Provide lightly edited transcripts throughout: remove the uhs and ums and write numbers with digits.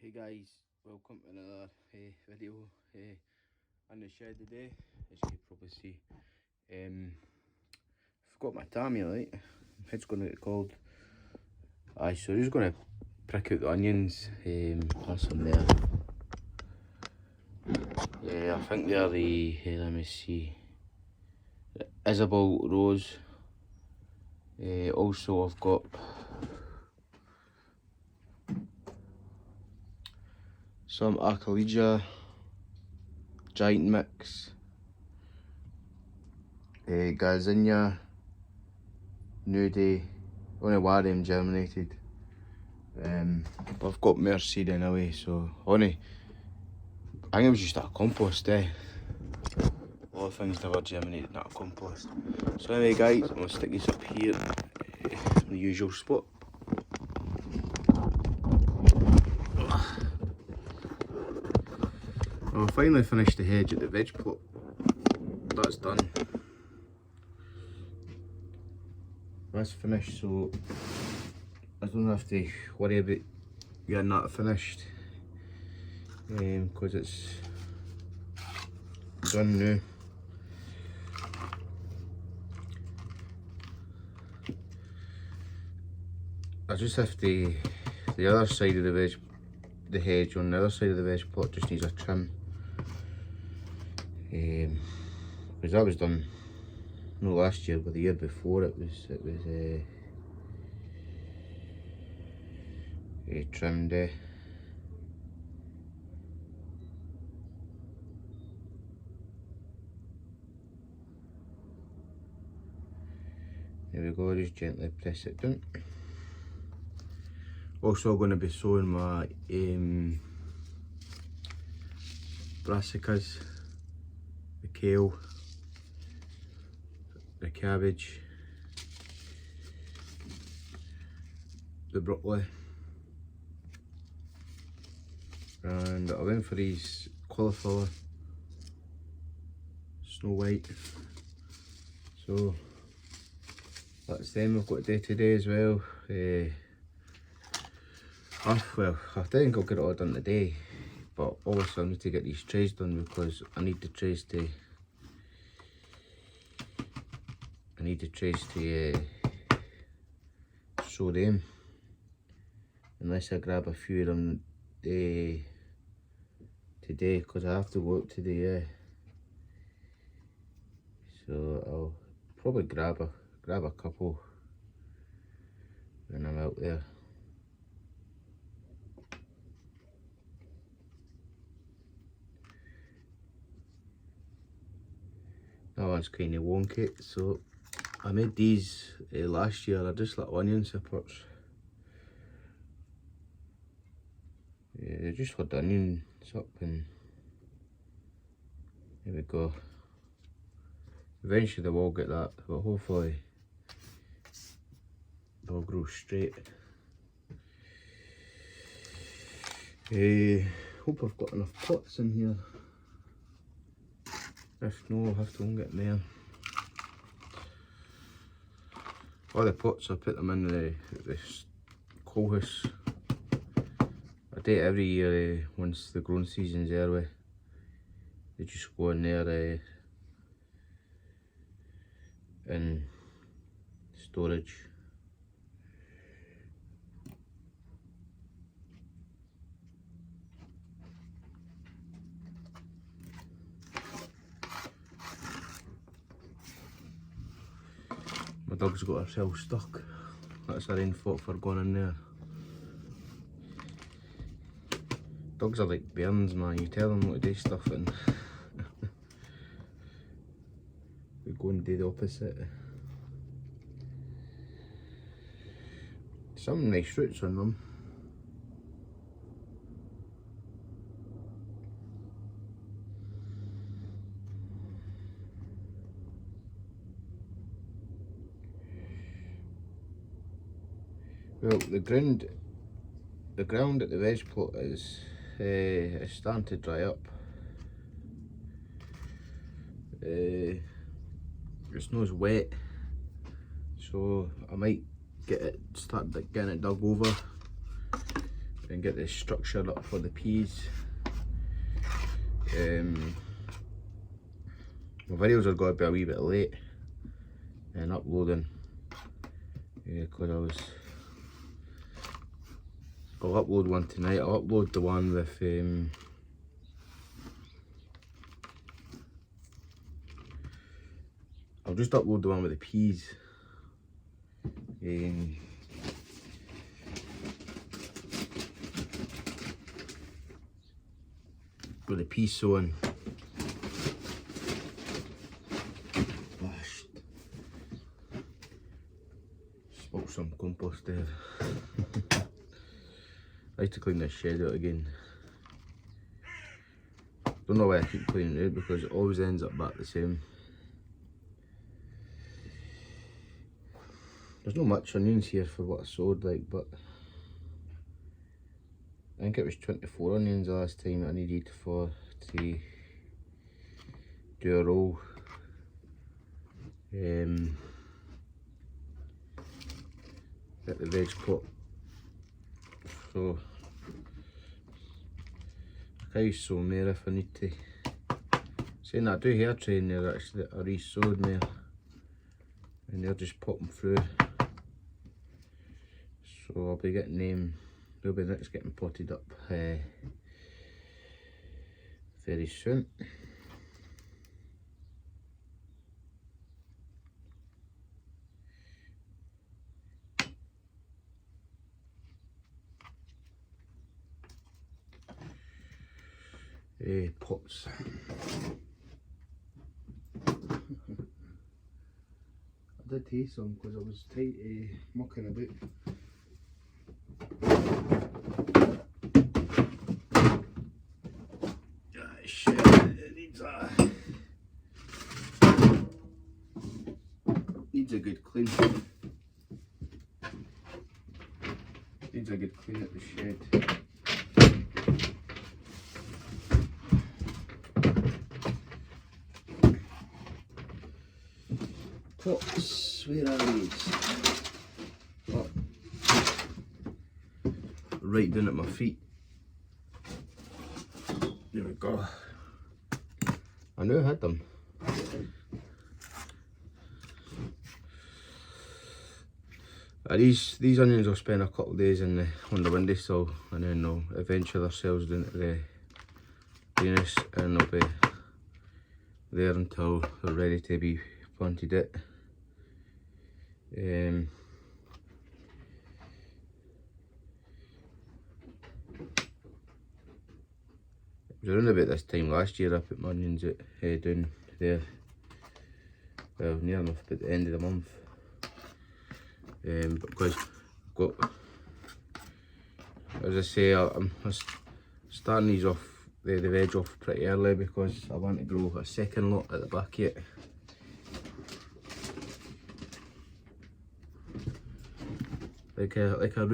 Hey guys, welcome to another video in the shed today. As you can probably see, forgot my tammy, right? It's going to get cold. Aye, so just going to prick out the onions. That's them there. Yeah, I think they're the, let me see, the Isabel Rose. Also I've got some Arcalija Giant Mix, Garzinia, Nude, only one of them germinated. I've got more seed anyway, so I think it was just a compost, A lot of things never germinated in that compost. So anyway guys, I'm going to stick this up here, in the usual spot. Well, I finally finished the hedge at the veg plot. That's done. That's finished, so I don't have to worry about getting that finished, because it's done now. I just have to, the other side of the hedge on the other side of the veg plot just needs a trim. Because that was done not last year but the year before. It was trimmed. There we go, just gently press it down. Also going to be sowing my brassicas, the kale, the cabbage, the broccoli, and I went for these cauliflower, Snow White. So that's them I've got to do today as well. Well, I think I'll get it all done today, but also I need to get these trays done because I need the trays to sow them, unless I grab a few of them today, because I have to go up today. So I'll probably grab a couple when I'm out there. That one's kind of wonky, so I made these last year. They're just like onion sippers. Yeah, they're just for the onions up, and there we go. Eventually they will get that, but hopefully they'll grow straight. Hope I've got enough pots in here. If no, I'll have to go and get more. All the pots, I put them in the coal house. I do it every year once the growing season's early. They just go in there in storage. My dog's got herself stuck. That's her own fault for going in there. Dogs are like bairns, man. You tell them what to do stuff and we go and do the opposite. Some nice roots on them. Well, the ground at the veg plot is starting to dry up. It's not as wet, so I might start getting it dug over. and get the structure up for the peas. My videos are going to be a wee bit late in uploading, because I'll upload one tonight. I'll upload the one with I'll just upload the one with the peas. With the pea sowing. Spoke some compost there. I have to clean this shed out again. Don't know why I keep cleaning it out, because it always ends up back the same. There's not much onions here for what I sowed, like, but I think it was 24 onions the last time I needed to do a roll. Get the veg pot. So I can use some more if I need to. Saying that, I do hair train there actually, I re-sowed more, and they're just popping through. So I'll be getting them, they'll be next getting potted up very soon. Pots. I did taste some because I was tight mucking about. Shit, it needs a good clean. Needs a good clean at the shed. Pots, where are these? Oh. Right down at my feet. There we go. I knew I had them. These onions will spend a couple of days on the windowsill, and then they'll venture themselves into the greenhouse, and they'll be there until they're ready to be planted it. It was around about this time last year I put my onions down there, well, near enough at the end of the month, because I've got, as I say, I'm starting these off, the veg off pretty early, because I want to grow a second lot at the back yet. Like a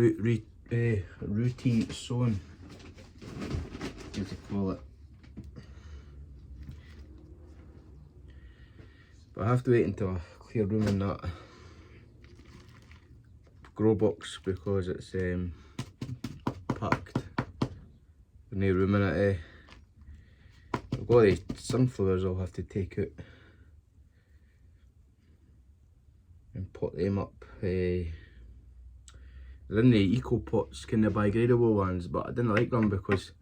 rooty sowing, as they call it. But I have to wait until I clear room in that grow box, because it's packed. There's no room in it. I've got the sunflowers I'll have to take out and pot them up. They're in the eco pots, kind of biodegradable ones, but I didn't like them because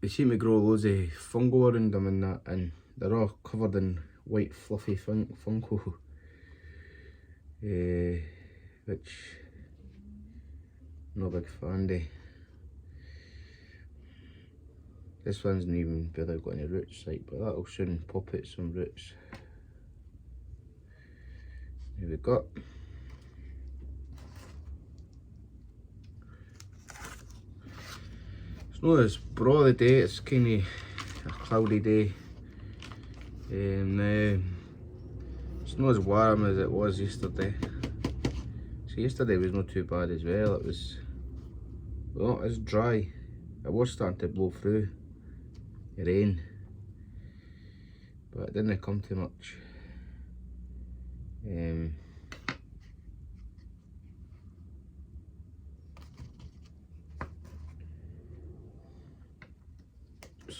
they seem to grow loads of fungo around them and that, and they're all covered in white fluffy fungo, which I'm not a big fan of. This one's not even barely got any roots, like, but that'll soon pop out some roots. Here we go. It's not as broad a day, it's kind of a cloudy day, and it's not as warm as it was yesterday. So yesterday was not too bad as well. It was, well, it's dry. It was starting to blow through rain, but it didn't come too much.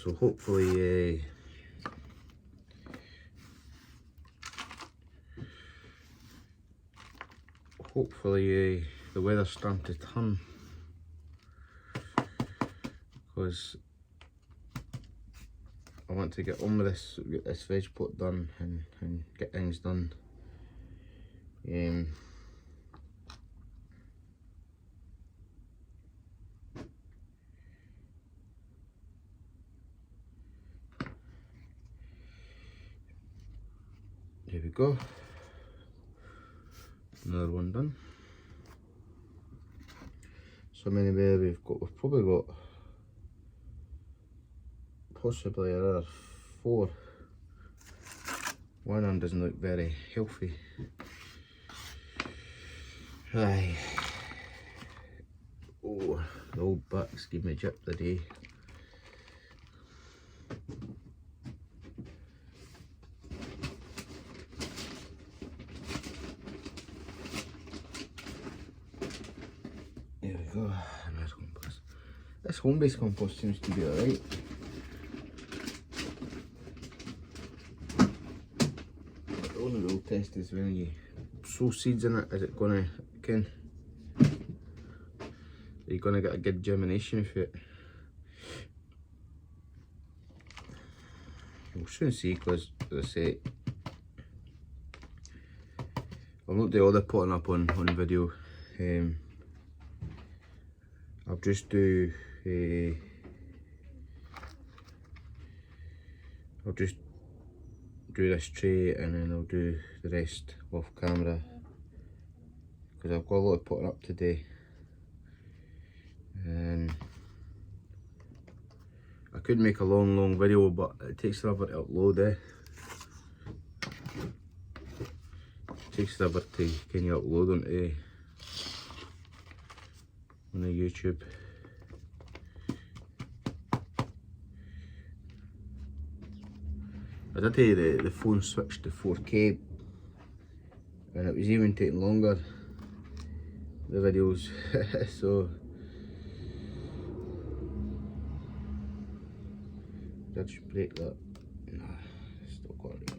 so hopefully the weather's starting to turn, because I want to get on with this, get this veg plot done and get things done. There we go, another one done. So many there we've probably got possibly another 4. One of them doesn't look very healthy. Aye. Oh, the old bucks give me a jip the day. There we go, nice compost. This home-based compost seems to be alright. The only real test is when you sow seeds in it, is it gonna, are you gonna get a good germination with it? We'll soon see, because as I say, I'll not do all the potting up on video. I'll just do this tray, and then I'll do the rest off camera, because I've got a lot of potting up today, and I could make a long video, but it takes forever to upload. It takes forever to kind of upload onto YouTube. I did tell you the phone switched to 4K, and it was even taking longer, the videos. So did I just break that? Nah, still got it on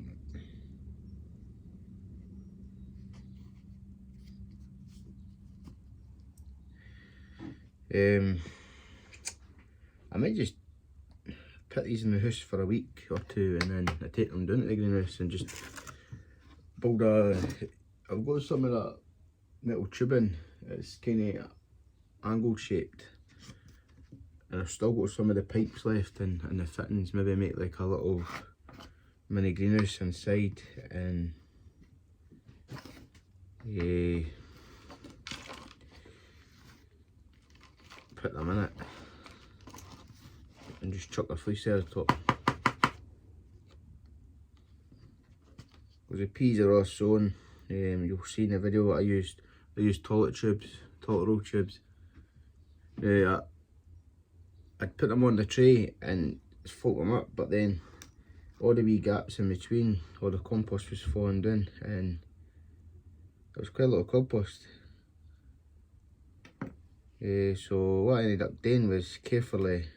it. I might just put these in the house for a week or two, and then I take them down to the greenhouse and just build I've got some of that metal tubing. It's kind of angle shaped, and I've still got some of the pipes left and the fittings. Maybe make like a little mini greenhouse inside, and put them in it and just chuck a fleece over the top. Because the peas are all sown. You'll see in the video I used toilet roll tubes. I'd put them on the tray and float them up, but then all the wee gaps in between, all the compost was falling down, and there was quite a lot of compost. So what I ended up doing was carefully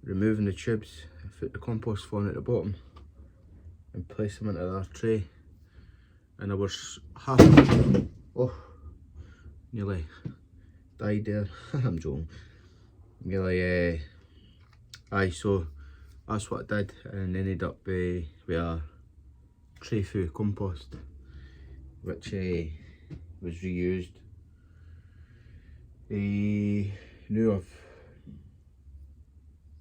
removing the tubes, put the compost falling at the bottom, and place them into that tray. And I was nearly died there. I'm joking. Nearly, so that's what I did, and ended up with a tray full of compost, which was reused.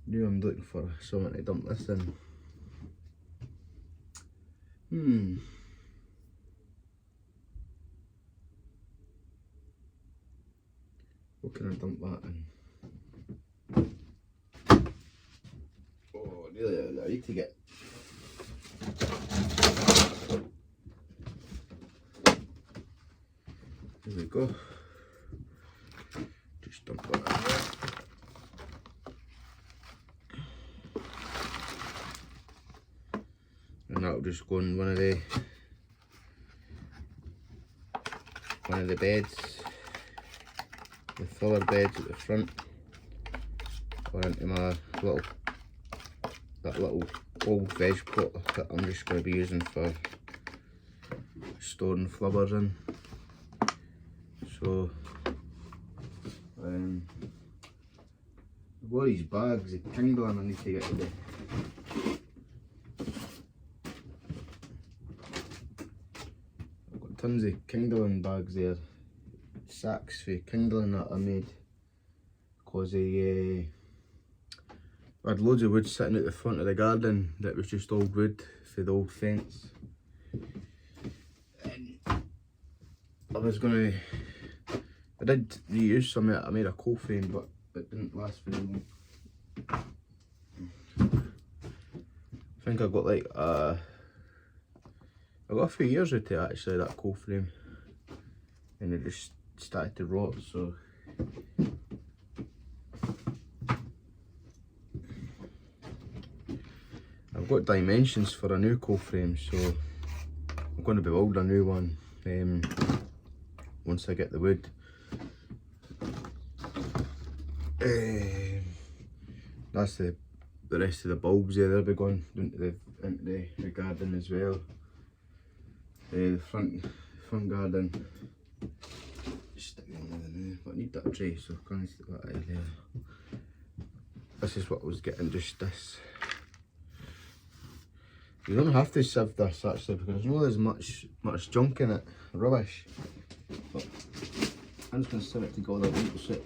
Now I'm looking for something to dump this in. What can I dump that in? Oh, really, I need to get... There we go. Just dump that in there. And that'll just go in one of the beds, the filler beds at the front, or into my little that little old veg pot that I'm just going to be using for storing flowers in. So I've got these bags of kindling I need to get today. I've got tons of kindling bags there, sacks for kindling that I made because I had loads of wood sitting at the front of the garden that was just old wood for the old fence. And I was gonna, I did reuse some of it. I made a coal frame, but it didn't last very long. I think I got like I got a few years with it actually, that coal frame, and it just started to rot. So I've got dimensions for a new coal frame, so I'm going to build a new one once I get the wood. That's the rest of the bulbs there. They'll be going into the garden as well. The front garden. Just stick it in there now. But I need that tray, so I can't stick that out of there. This is what I was getting, just this. You don't have to sieve this actually, because I know there's much junk in it, rubbish. But I'm just going to sieve it together a little bit.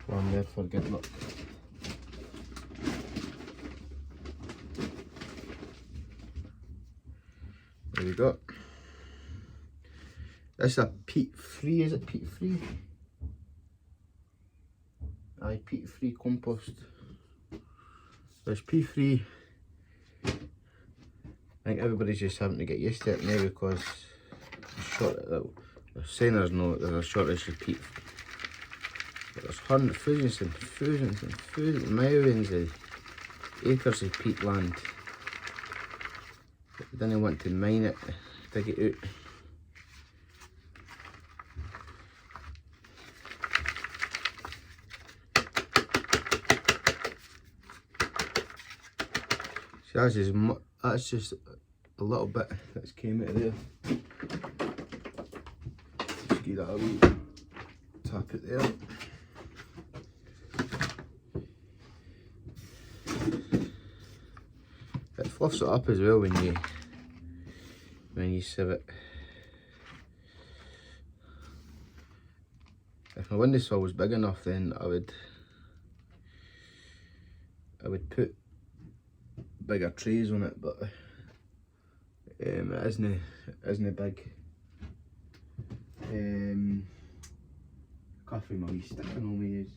One there for good luck. There we go. This is a peat free, is it peat free? Aye, peat free compost. There's peat free. I think everybody's just having to get used to it now because they're saying there's a shortage of peat. But there's thousands and millions of acres of peatland. But they didn't want to mine it, dig it out. See, that's just a little bit that's came out of there. Just give that a wee tap it there. It fluffs it up as well when you sieve it. If my windowsill was big enough, then I would put bigger trays on it, but it isn't big. I can't find my wee stick I normally use.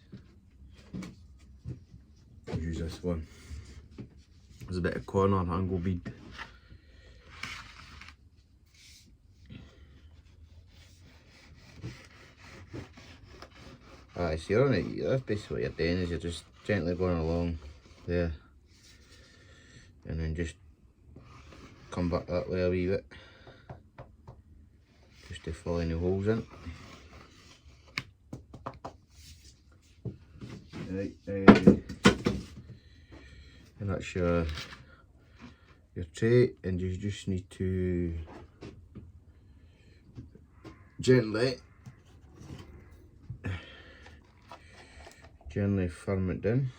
I'll use this one. There's a bit of corner angle bead. So you're on it, that's basically what you're doing, is you're just gently going along there. And then just come back that way a wee bit, just to fill any holes in. Right, and that's your tray, and you just need to gently firm it down.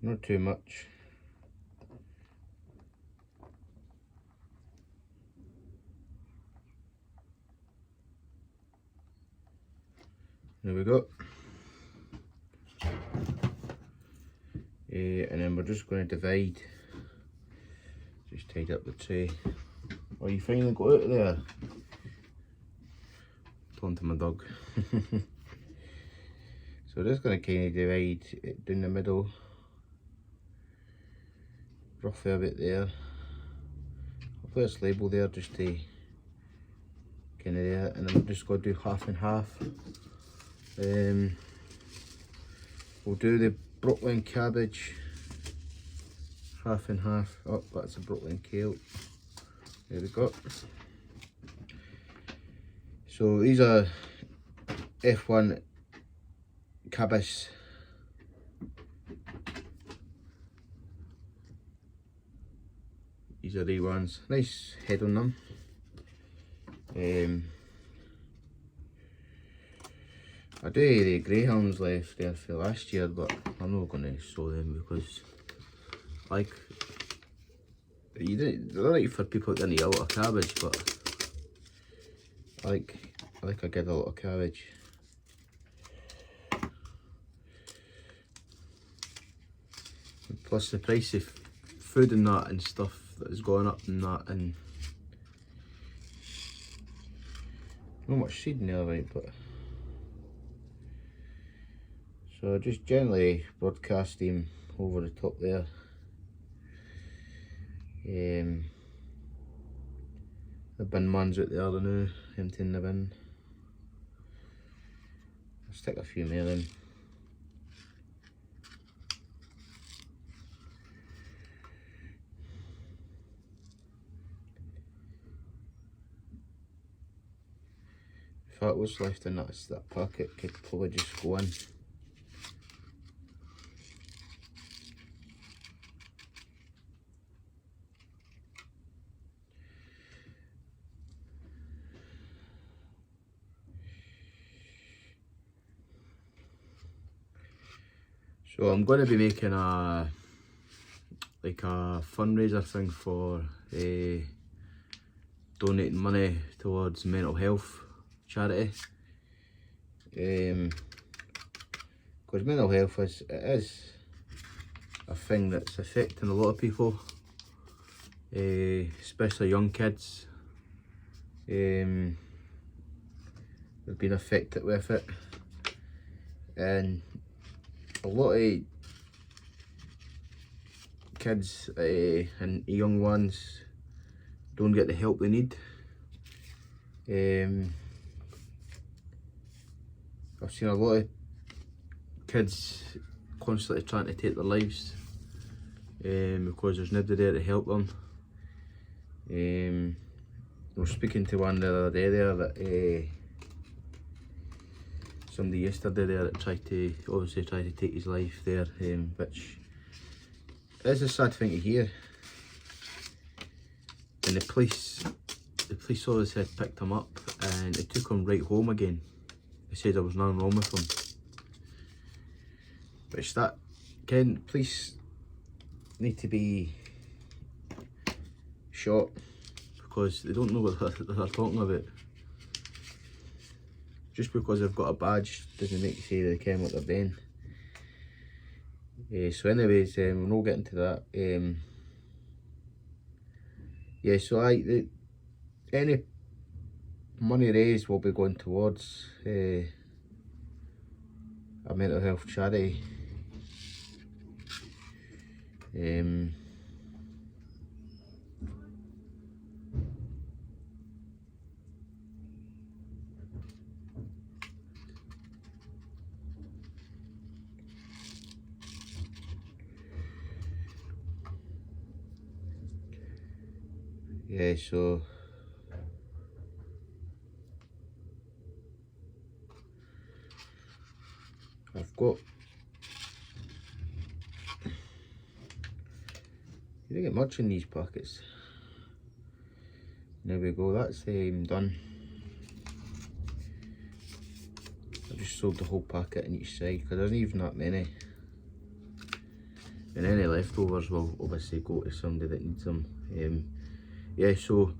Not too much. There we go. And then we're just going to divide. Just tied up the tray. Oh, you finally got out of there. Talking to my dog. So we're just going to kind of divide it down the middle. Roughly a bit there. I'll put this label there just to kind of there, and then we're just going to do half and half. We'll do the Brooklyn cabbage half and half. Oh, that's a Brooklyn kale. There we go. So these are F1 cabbage. These are the ones. Nice head on them. I do have the greyhounds left there for last year, but I'm not going to sow them because, like, they're right for people that didn't eat a lot of cabbage, but I like a good a lot of cabbage. And plus the price of food and that and stuff that is going up and that, and not much seed in there, right? But so just gently broadcast him over the top there. The bin man's out there now, emptying the bin. I'll stick a few more in. If that was left in that packet, could probably just go in. So I'm going to be making a fundraiser thing for donating money towards mental health charity. Because mental health is a thing that's affecting a lot of people, especially young kids. They've been affected with it, and a lot of kids and young ones don't get the help they need. I've seen a lot of kids constantly trying to take their lives because there's nobody there to help them. I was speaking to one the other day there that somebody yesterday there that tried to take his life there, which is a sad thing to hear. And the police obviously had picked him up and they took him right home again. They said there was nothing wrong with him. Which that, Ken, police need to be shot because they don't know what they're talking about. Just because they've got a badge doesn't make you say they care what they're doing. So anyways, we'll not get into that. Yeah, so any money raised will be going towards a mental health charity. Yeah, so I've got, you don't get much in these packets. There we go, that's done. I just sold the whole packet on each side because there's not even that many. And any leftovers will obviously go to somebody that needs them. Yeah, so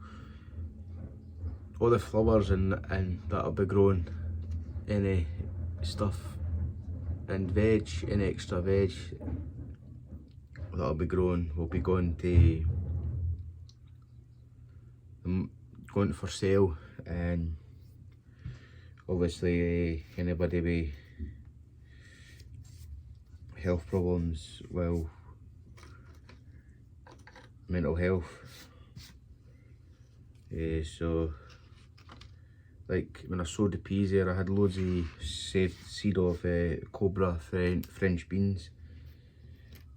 all the flowers and that'll be growing, any stuff and veg, any extra veg that'll be growing will be going for sale, and obviously anybody with health problems, well, mental health. So like when I sowed the peas there, I had loads of saved seed of cobra French beans.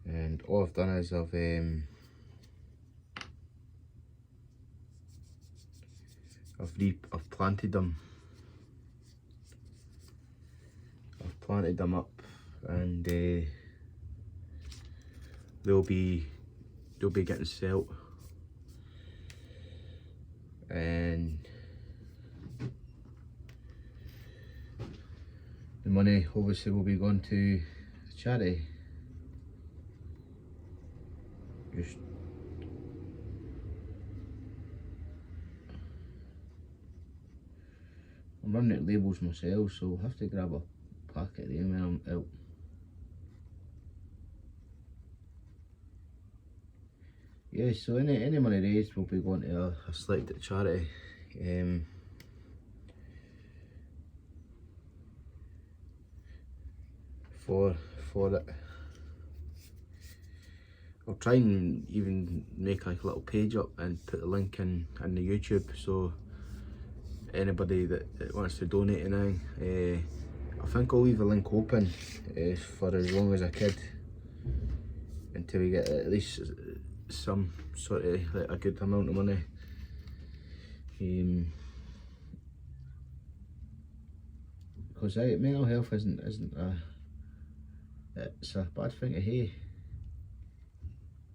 and all I've done is I've planted them. I've planted them up, and they'll be getting sold, and the money obviously will be going to charity. Just I'm running out labels myself, so I'll have to grab a packet of them when I'm out. Yeah, so any money raised will be going to a selected charity. For it. I'll try and even make like a little page up and put the link in the YouTube, so anybody that wants to donate anything, I think I'll leave the link open for as long as I could, until we get at least some sort of like a good amount of money. Because mental health isn't it's a bad thing to have.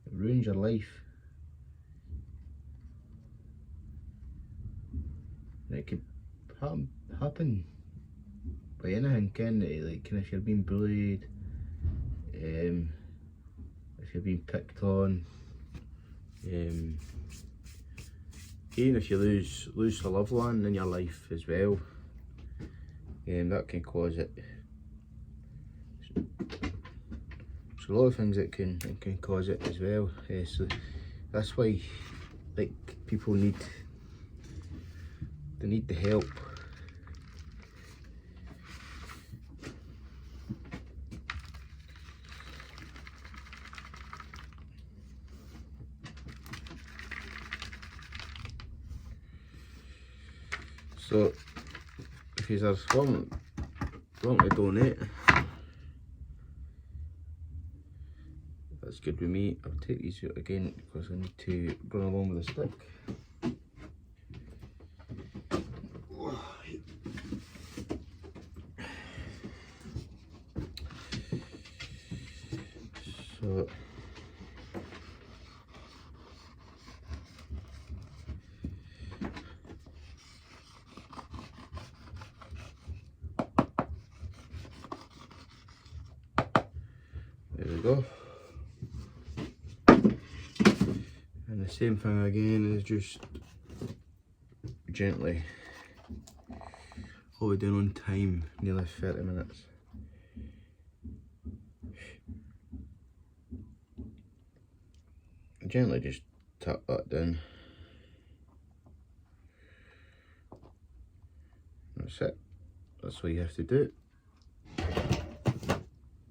It ruins your life. And it could happen by anything, can it? Like, if you're being bullied, if you're being picked on, even if you lose a loved one in your life as well, that can cause it. So a lot of things that can cause it as well. So that's why, like, people need the help. So if you are wanting to donate, that's good with me. I'll take these out again because I need to run along with the stick. So there we go. And the same thing again is just gently. All we're doing on time, nearly 30 minutes. Gently just tap that down. That's it. That's what you have to do.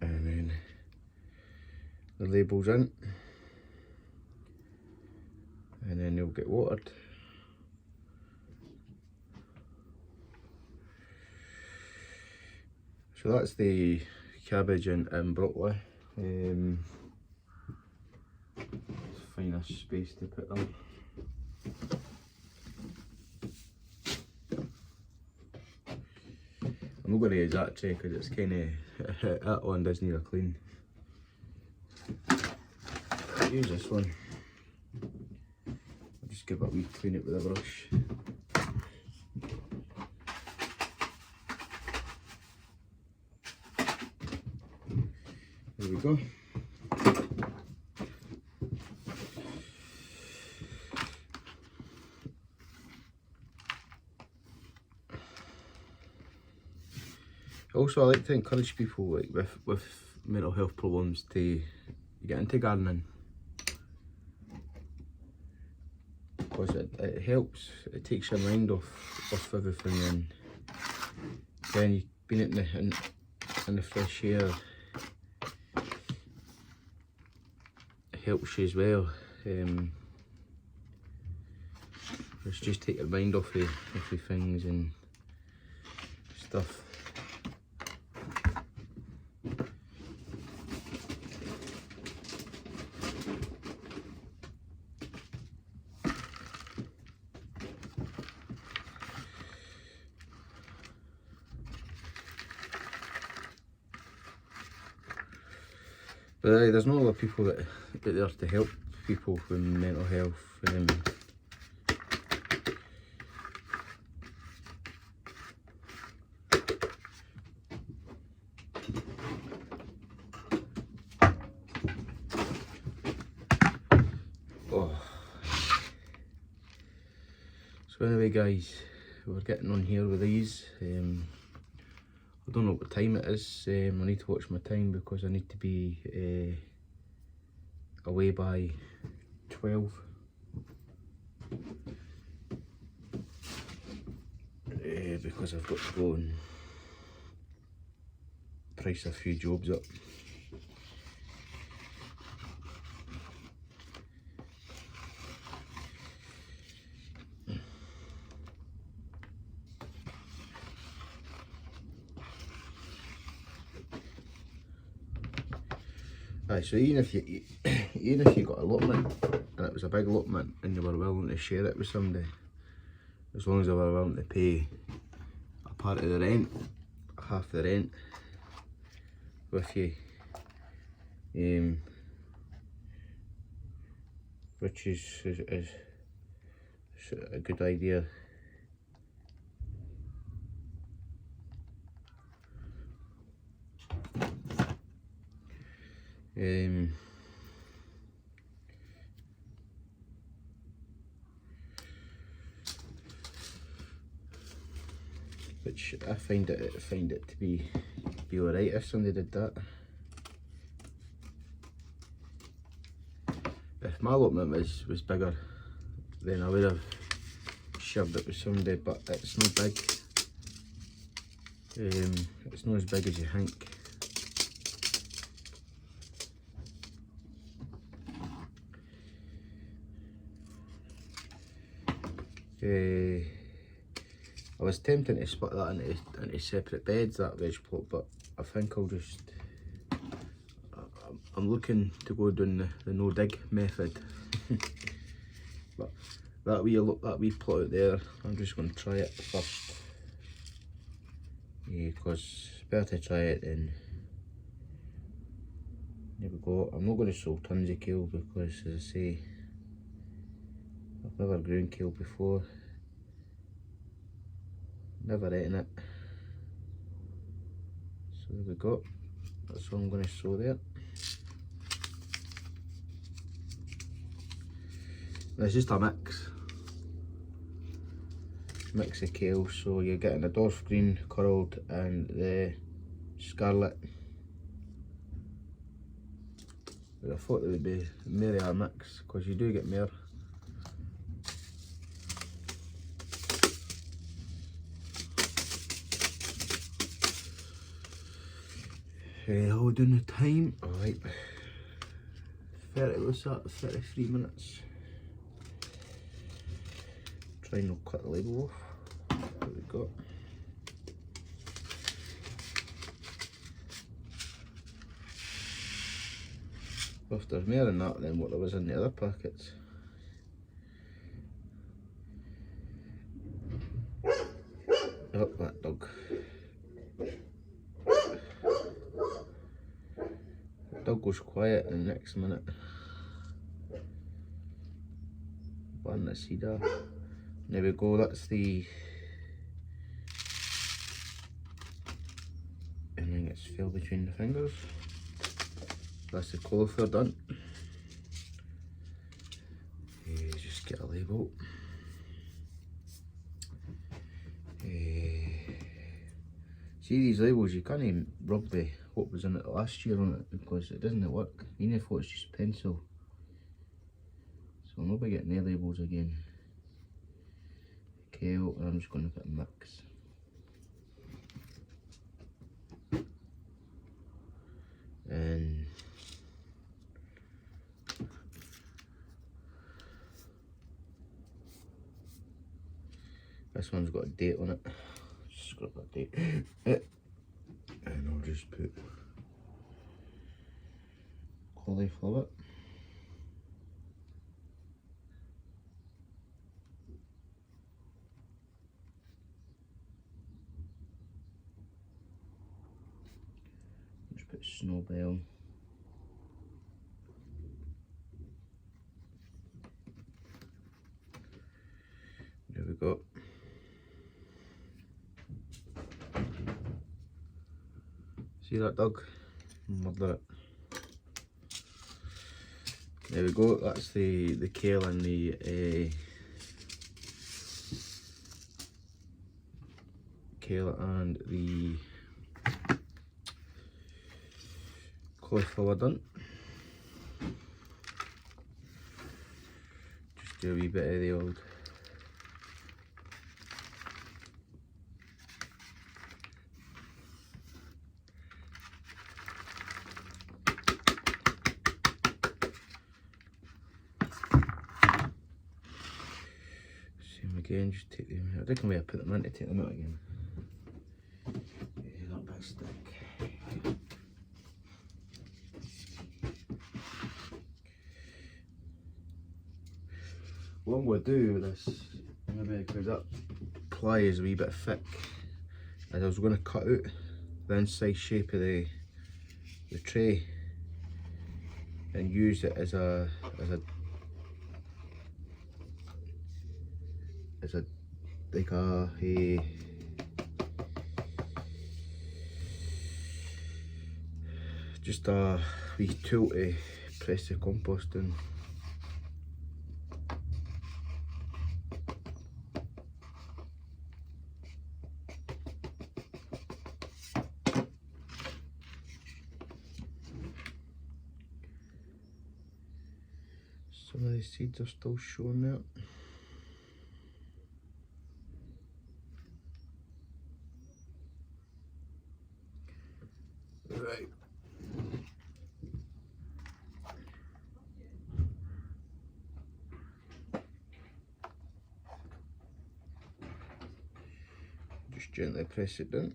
And then the label's in. And then they'll get watered. So that's the cabbage and broccoli. Find a space to put them. I'm not going to use that tray because it's kind of, that one does need a clean. I'll use this one. I'll just give it a wee clean it with a brush. There we go. Also, I like to encourage people like with mental health problems to get into gardening, because it helps. It takes your mind off everything, and then you've been in the fresh air. It helps you as well. Just take your mind off of things and stuff. But there's not a lot of people that get there to help people with mental health. Oh. So anyway guys, we're getting on here with these. I don't know what time it is. I need to watch my time because I need to be away by 12. Because I've got to go and price a few jobs up. Aye, so even if you got allotment and it was a big allotment and you were willing to share it with somebody, as long as they were willing to pay a part of the rent, half the rent with you, which is a good idea. Which I find it to be alright if somebody did that. If my allotment was bigger, then I would have shared it with somebody, but it's not big. It's not as big as you think. I was tempting to split that into separate beds, that veg plot, but I think I'll just, I'm looking to go down the no dig method. But that wee plot out there, I'm just going to try it first. Because it's better to try it than, there we go. I'm not going to sow tons of kale because, as I say, I've never grown kale before. Never eaten it. So there we go. That's what I'm going to sow there. And it's just a mix of kale, so you're getting the dwarf green curled and the scarlet. But I thought there would be more of a mix because you do get more. Hold on the time. Alright. 30, what's that? 33 minutes. Try and not cut the label off. There we go. If there's more than that than what there was in the other packets. Oh, that dog. Dog goes quiet in the next minute. Burn the cedar. There we go, that's the, and then it's fell between the fingers. That's the cauliflower done. Just get a label. See these labels, you can't even rub what was in it last year on it because it doesn't work, even if it's just pencil. So I'm not going to get any labels again. Kale, and I'm just going to put a mix. And this one's got a date on it. Just got a date. And I'll just put cauliflower. Just put snowbell. See that, Doug? Murder it. There we go, that's the kale and the cauliflower done. Just do a wee bit of the old again, just take them out. I reckon I put them in to take them out again. That big stick. What I'm going to do with this, maybe because that ply is a wee bit thick, is I was going to cut out the inside shape of the tray and use it as a just a wee tool to press the compost in. Some of the seeds are still showing there. Right. Just gently press it down.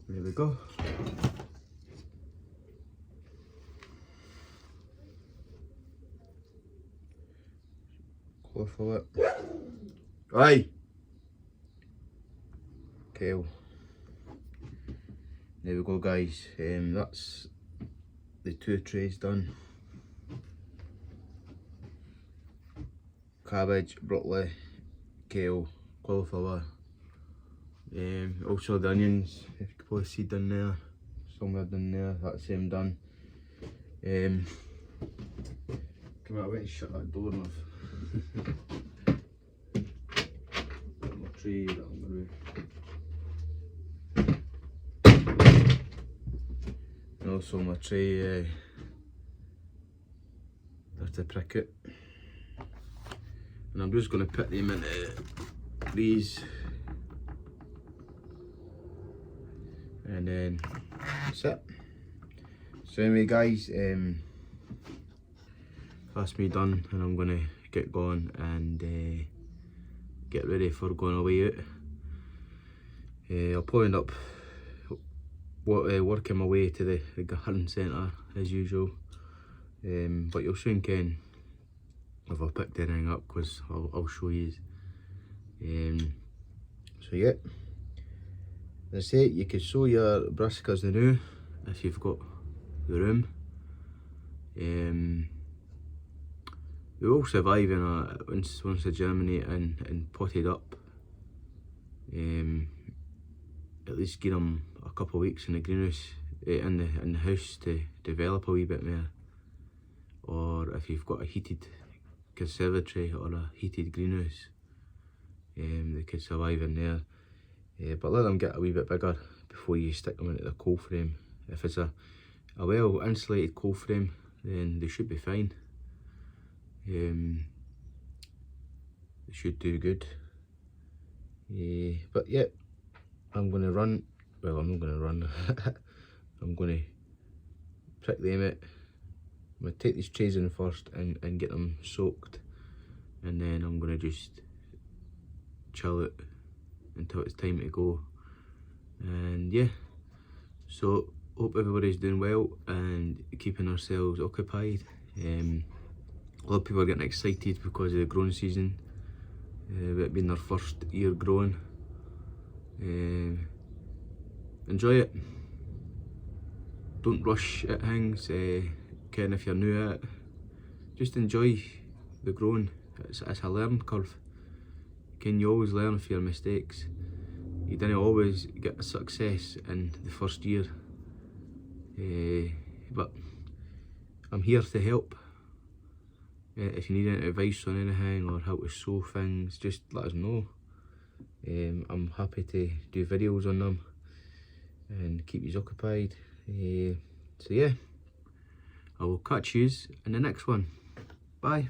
There we go. Cauliflower. Aye. Kale. There we go, guys. That's the 2 trays done. Cabbage, broccoli, kale, cauliflower. Also the onions, if you can probably see down there, somewhere down there, that's them done. Come on, I went and shut that door off. My tray that I'm going to. And also my tray, I have to prick it. And I'm just going to put them into these. And then that's it. So anyway, guys, that's me done, and I'm gonna get going and get ready for going away out. I'll probably end up working my way to the garden centre as usual, but you'll soon ken if I've picked anything up, because I'll show you. So yeah. As I say, you could sow your brassicas now if you've got the room. They will survive once they germinate and potted up. At least give them a couple of weeks in the greenhouse, in the house, to develop a wee bit more. Or if you've got a heated conservatory or a heated greenhouse, they could survive in there. But let them get a wee bit bigger before you stick them into the cold frame. If it's a well insulated cold frame, then they should be fine. They should do good. But yeah, I'm going to run. Well, I'm not going to run. I'm going to prick them out. I'm going to take these trays in first and get them soaked, and then I'm going to just chill it until it's time to go. And yeah, so hope everybody's doing well and keeping ourselves occupied. A lot of people are getting excited because of the growing season, it being their first year growing. Enjoy it, don't rush at things. Ken, if you're new at it, just enjoy the growing. It's a learning curve. can you always learn from your mistakes. You don't always get a success in the first year, but I'm here to help. If you need any advice on anything or how to sow things, just let us know. I'm happy to do videos on them and keep you occupied. So yeah, I will catch you in the next one. Bye.